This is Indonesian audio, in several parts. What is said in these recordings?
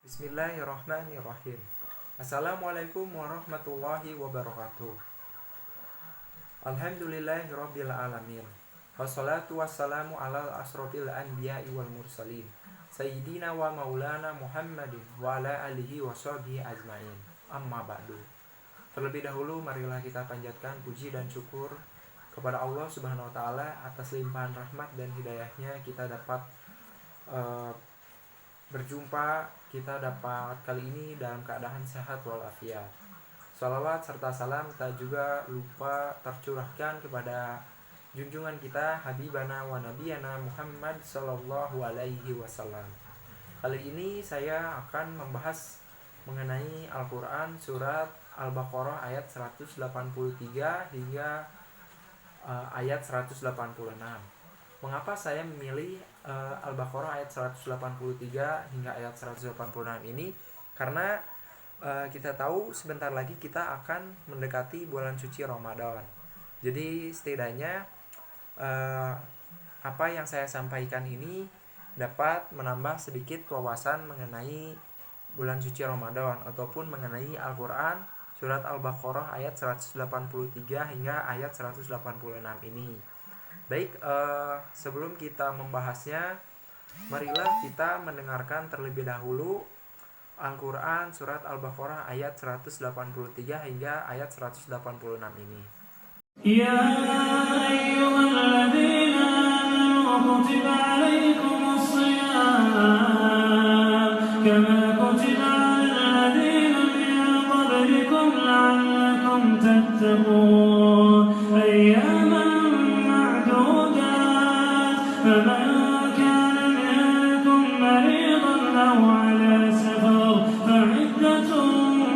Bismillahirrahmanirrahim. Assalamualaikum warahmatullahi wabarakatuh. Alhamdulillahirabbil alamin. Wassalatu wassalamu ala asrofil anbiya'i wal mursalin. Sayyidina wa maulana Muhammadin wa ala alihi wa sahbihi ajmain. Amma ba'du. Terlebih dahulu marilah kita panjatkan puji dan syukur kepada Allah Subhanahu wa taala atas limpahan rahmat dan hidayahnya kita dapat berjumpa, kita dapat kali ini dalam keadaan sehat walafiat. Salawat serta salam tak juga lupa tercurahkan kepada junjungan kita Habibana wa Nabiyana Muhammad sallallahu alaihi wasallam. Kali ini saya akan membahas mengenai Al-Quran surat Al-Baqarah ayat 183 hingga ayat 186. Mengapa saya memilih Al-Baqarah ayat 183 hingga ayat 186 ini? Karena kita tahu sebentar lagi kita akan mendekati bulan suci Ramadan. Jadi setidaknya apa yang saya sampaikan ini dapat menambah sedikit wawasan mengenai bulan suci Ramadan ataupun mengenai Al-Quran surat Al-Baqarah ayat 183 hingga ayat 186 ini. Baik, sebelum kita membahasnya, marilah kita mendengarkan terlebih dahulu Al-Quran Surat Al-Baqarah ayat 183 hingga ayat 186 ini. Ya ayyuhalladzina amanu kutiba alaikumus shiyam kama kutiba alal ladzina min qablikum la'allakum tattaqun ayyaman فمن كان منكم مريضا أو على سفر فعدة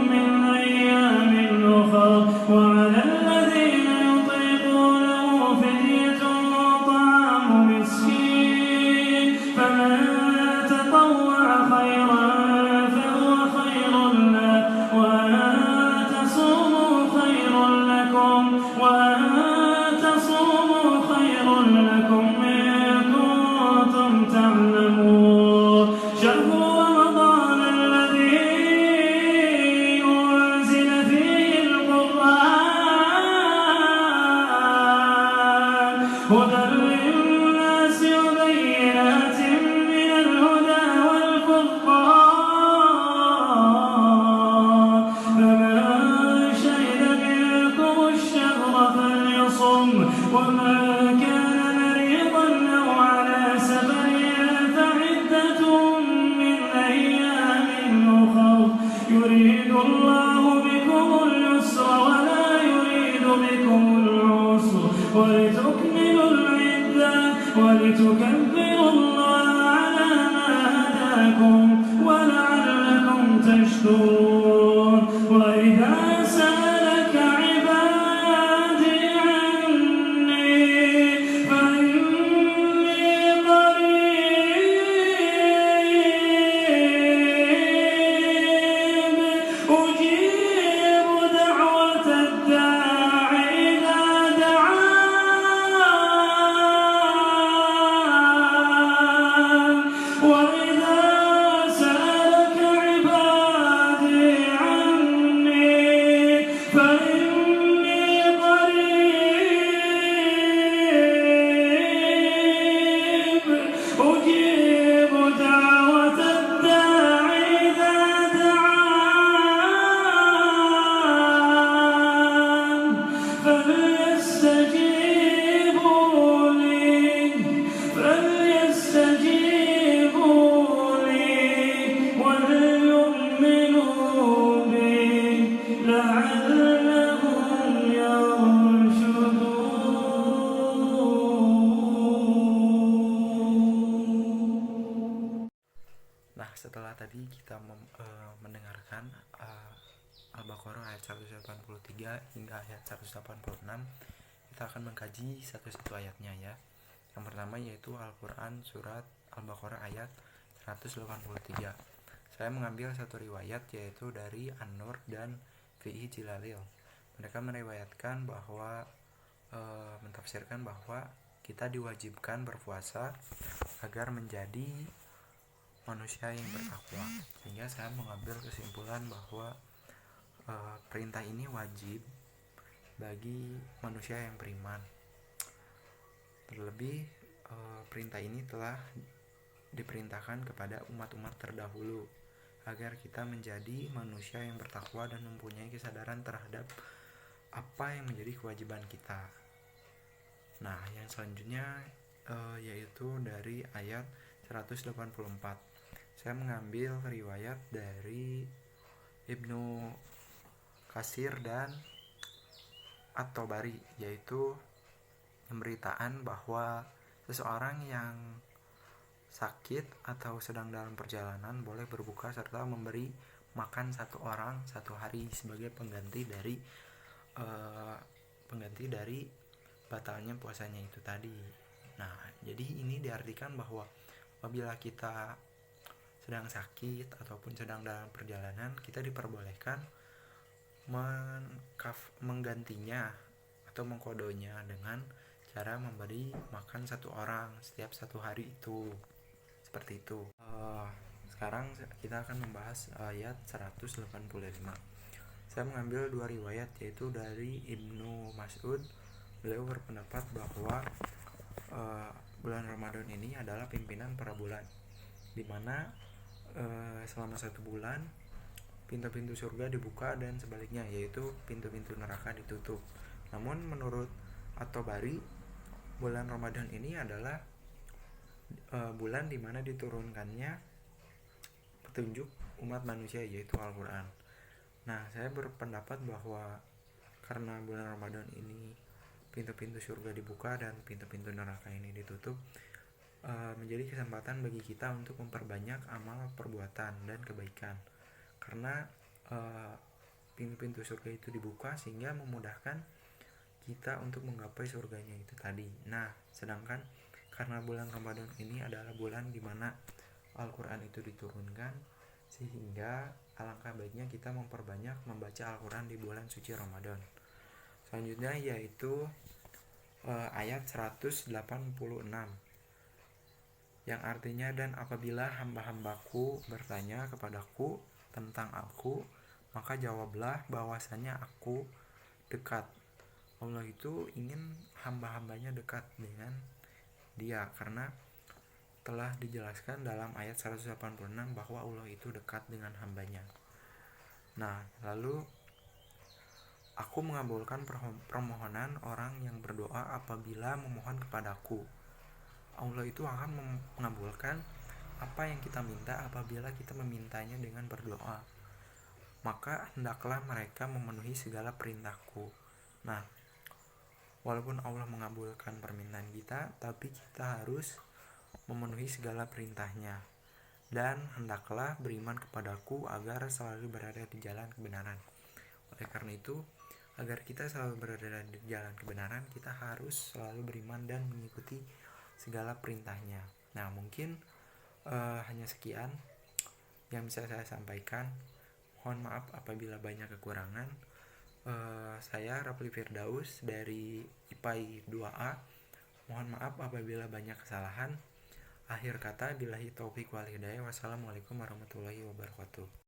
من أيام أخر وعلى الذين يطيقونه فدية طعام مسكين فمن تطوع خيرا فهو خير له وأن تصوموا خير لكم تعلمون شهر رمضان الذي أنزل فيه القرآن هدى للناس وبينات من الهدى والفرقان فمن شهد منكم الشهر فليصم ومن كان مريضا أو على سفر يريد الله بكم اليسر ولا يريد بكم العسر ولتكملوا العدة ولتكبروا الله على ما هداكم ولعلكم تشكرون وإذا سألك عبادي عني فإني Setelah tadi kita mendengarkan Al-Baqarah ayat 183 hingga ayat 186, kita akan mengkaji satu-satu ayatnya ya. Yang pertama yaitu Al-Quran surat Al-Baqarah ayat 183. Saya mengambil satu riwayat yaitu dari An-Nur dan Fi'i Jilalil. Mereka meriwayatkan bahwa mentafsirkan bahwa kita diwajibkan berpuasa agar menjadi manusia yang bertakwa. Sehingga saya mengambil kesimpulan bahwa perintah ini wajib bagi manusia yang beriman. Terlebih perintah ini telah diperintahkan kepada umat-umat terdahulu agar kita menjadi manusia yang bertakwa dan mempunyai kesadaran terhadap apa yang menjadi kewajiban kita. Nah, yang selanjutnya yaitu dari ayat 184. Saya mengambil riwayat dari Ibnu Katsir dan At-Tabari, yaitu pemberitaan bahwa seseorang yang sakit atau sedang dalam perjalanan boleh berbuka serta memberi makan satu orang satu hari sebagai pengganti dari batalnya puasanya itu tadi. Nah, jadi ini diartikan bahwa apabila kita sedang sakit ataupun sedang dalam perjalanan, kita diperbolehkan menggantinya atau mengkodonya dengan cara memberi makan satu orang setiap satu hari itu. Seperti itu. Sekarang kita akan membahas ayat 185. Saya mengambil dua riwayat, yaitu dari Ibnu Mas'ud. Beliau berpendapat bahwa bulan Ramadan ini adalah pimpinan para bulan, di mana selama 1 bulan pintu-pintu surga dibuka dan sebaliknya, yaitu pintu-pintu neraka ditutup. Namun menurut At-Tabari, bulan Ramadan ini adalah bulan di mana diturunkannya petunjuk umat manusia, yaitu Al-Quran. Nah, saya berpendapat bahwa karena bulan Ramadan ini pintu-pintu surga dibuka dan pintu-pintu neraka ini ditutup, menjadi kesempatan bagi kita untuk memperbanyak amal perbuatan dan kebaikan. Karena pintu-pintu surga itu dibuka sehingga memudahkan kita untuk menggapai surganya itu tadi. Nah, sedangkan karena bulan Ramadan ini adalah bulan di mana Al-Quran itu diturunkan, sehingga alangkah baiknya kita memperbanyak membaca Al-Quran di bulan suci Ramadan. Selanjutnya yaitu ayat 186, yang artinya, dan apabila hamba-hambaku bertanya kepadaku tentang aku, maka jawablah bahwasanya aku dekat. Allah itu ingin hamba-hambanya dekat dengan dia, karena telah dijelaskan dalam ayat 186 bahwa Allah itu dekat dengan hambanya. Nah, lalu aku mengabulkan permohonan orang yang berdoa apabila memohon kepadaku. Allah itu akan mengabulkan apa yang kita minta apabila kita memintanya dengan berdoa. Maka hendaklah mereka memenuhi segala perintahku. Nah, walaupun Allah mengabulkan permintaan kita, tapi kita harus memenuhi segala perintahnya. Dan hendaklah beriman kepadaku agar selalu berada di jalan kebenaran. Oleh karena itu, agar kita selalu berada di jalan kebenaran, kita harus selalu beriman dan mengikuti segala perintahnya. Nah, mungkin hanya sekian yang bisa saya sampaikan. Mohon maaf apabila banyak kekurangan. Saya Rafli Firdaus dari IPAI 2A. Mohon maaf apabila banyak kesalahan. Akhir kata, billahi taufiq wal hidayah. Wassalamualaikum warahmatullahi wabarakatuh.